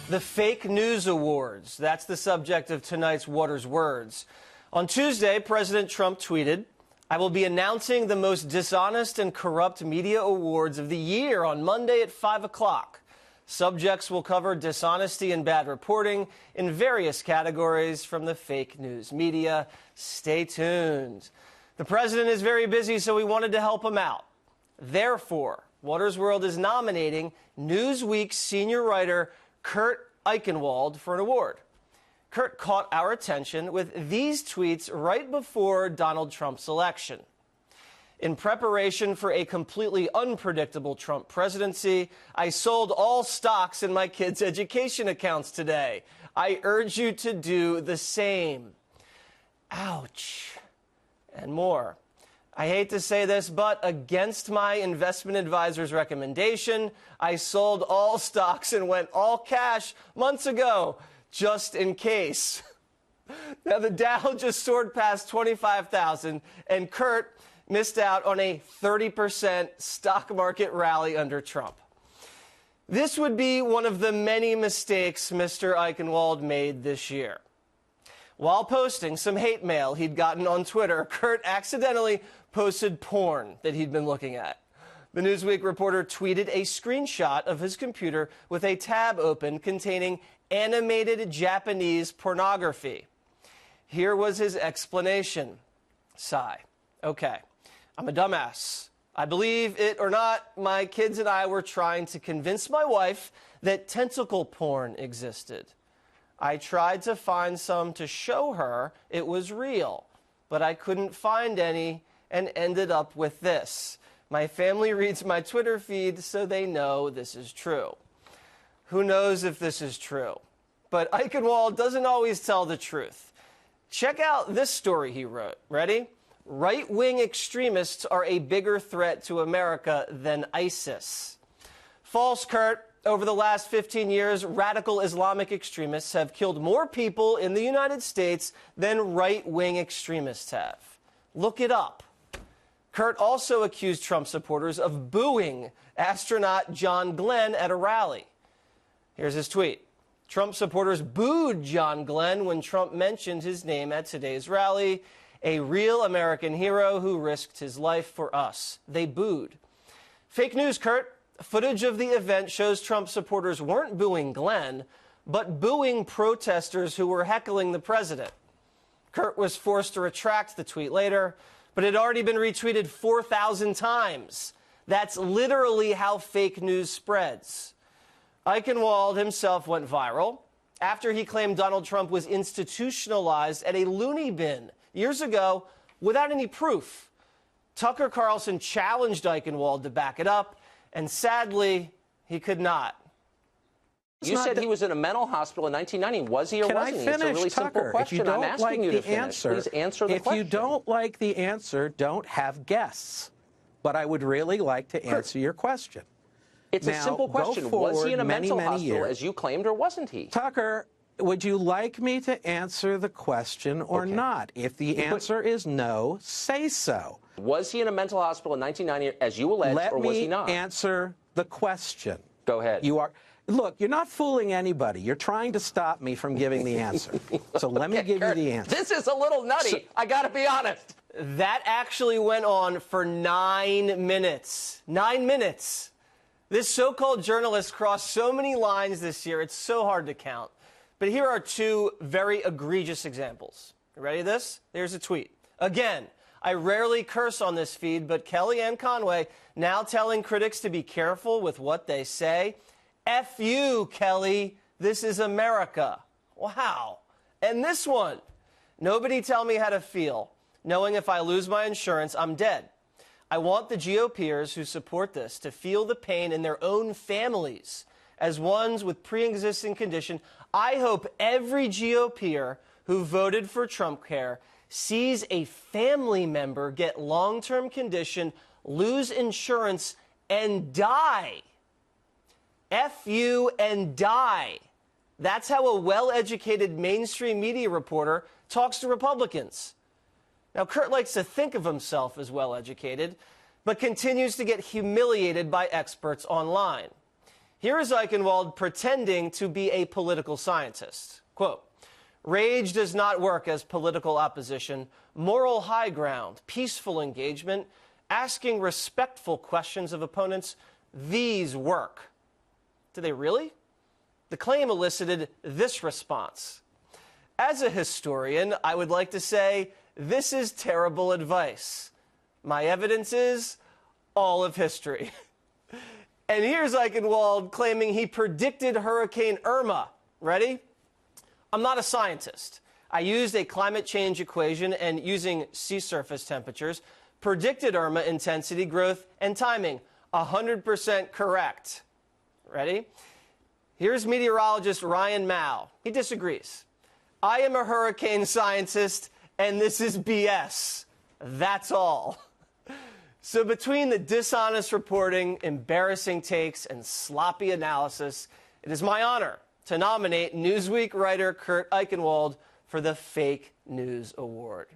The Fake News Awards. That's the subject of tonight's Waters Words. On Tuesday, President Trump tweeted, "I will be announcing the most dishonest and corrupt media awards of the year on Monday at 5 o'clock. Subjects will cover dishonesty and bad reporting in various categories from the fake news media. Stay tuned." The president is very busy, so we wanted to help him out. Therefore, Waters World is nominating Newsweek's senior writer Kurt Eichenwald for an award. Kurt caught our attention with these tweets right before Donald Trump's election. "In preparation for a completely unpredictable Trump presidency, I sold all stocks in my kids' education accounts today. I urge you to do the same." Ouch. And more. "I hate to say this, but against my investment advisor's recommendation, I sold all stocks and went all cash months ago, just in case." Now, the Dow just soared past 25,000, and Kurt missed out on a 30% stock market rally under Trump. This would be one of the many mistakes Mr. Eichenwald made this year. While posting some hate mail he'd gotten on Twitter, Kurt accidentally posted porn that he'd been looking at. The Newsweek reporter tweeted a screenshot of his computer with a tab open containing animated Japanese pornography. Here was his explanation. Sigh. "Okay, I'm a dumbass. I believe it or not, my kids and I were trying to convince my wife that tentacle porn existed. I tried to find some to show her it was real, but I couldn't find any and ended up with this. My family reads my Twitter feed, so they know this is true." Who knows if this is true? But Eichenwald doesn't always tell the truth. Check out this story he wrote. Ready? "Right-wing extremists are a bigger threat to America than ISIS." False, Kurt. Over the last 15 years, radical Islamic extremists have killed more people in the United States than right-wing extremists have. Look it up. Kurt also accused Trump supporters of booing astronaut John Glenn at a rally. Here's his tweet. "Trump supporters booed John Glenn when Trump mentioned his name at today's rally. A real American hero who risked his life for us. They booed." Fake news, Kurt. Footage of the event shows Trump supporters weren't booing Glenn, but booing protesters who were heckling the president. Kurt was forced to retract the tweet later, but it had already been retweeted 4,000 times. That's literally how fake news spreads. Eichenwald himself went viral after he claimed Donald Trump was institutionalized at a loony bin years ago without any proof. Tucker Carlson challenged Eichenwald to back it up, and sadly, he could not. You said he was in a mental hospital in 1990. Was he or wasn't he? It's a really simple question. I'm asking you to finish. Please answer the question. If you don't like the answer, don't have guests. But I would really like to answer your question. It's a simple question. Was he in a mental hospital, as you claimed, or wasn't he? Tucker, would you like me to answer the question or not? If the answer is no, say so. Was he in a mental hospital in 1990, as you alleged, or was he not? Let me answer the question. Go ahead. Look, you're not fooling anybody. You're trying to stop me from giving the answer. So let me give you the answer. This is a little nutty. I got to be honest. That actually went on for 9 minutes. 9 minutes. This so-called journalist crossed so many lines this year, it's so hard to count. But here are two very egregious examples. You ready for this? Here's a tweet. "Again, I rarely curse on this feed, but Kellyanne Conway now telling critics to be careful with what they say. F you, Kelly. This is America." Wow. And this one. "Nobody tell me how to feel, knowing if I lose my insurance, I'm dead. I want the GOPers who support this to feel the pain in their own families as ones with pre-existing condition. I hope every GOPer who voted for Trump Care sees a family member get long-term condition, lose insurance, and die. F you and die." That's how a well-educated mainstream media reporter talks to Republicans. Now, Kurt likes to think of himself as well-educated, but continues to get humiliated by experts online. Here is Eichenwald pretending to be a political scientist. Quote, "Rage does not work as political opposition. Moral high ground, peaceful engagement, asking respectful questions of opponents, these work." Do they really? The claim elicited this response. As a historian, I would like to say, this is terrible advice. My evidence is all of history. And here's Eichenwald claiming he predicted Hurricane Irma. Ready? "I'm not a scientist. I used a climate change equation and, using sea surface temperatures, predicted Irma intensity, growth, and timing. 100% correct." Ready? Here's meteorologist Ryan Mao. He disagrees. "I am a hurricane scientist, and this is BS. That's all." So between the dishonest reporting, embarrassing takes, and sloppy analysis, it is my honor to nominate Newsweek writer Kurt Eichenwald for the Fake News Award.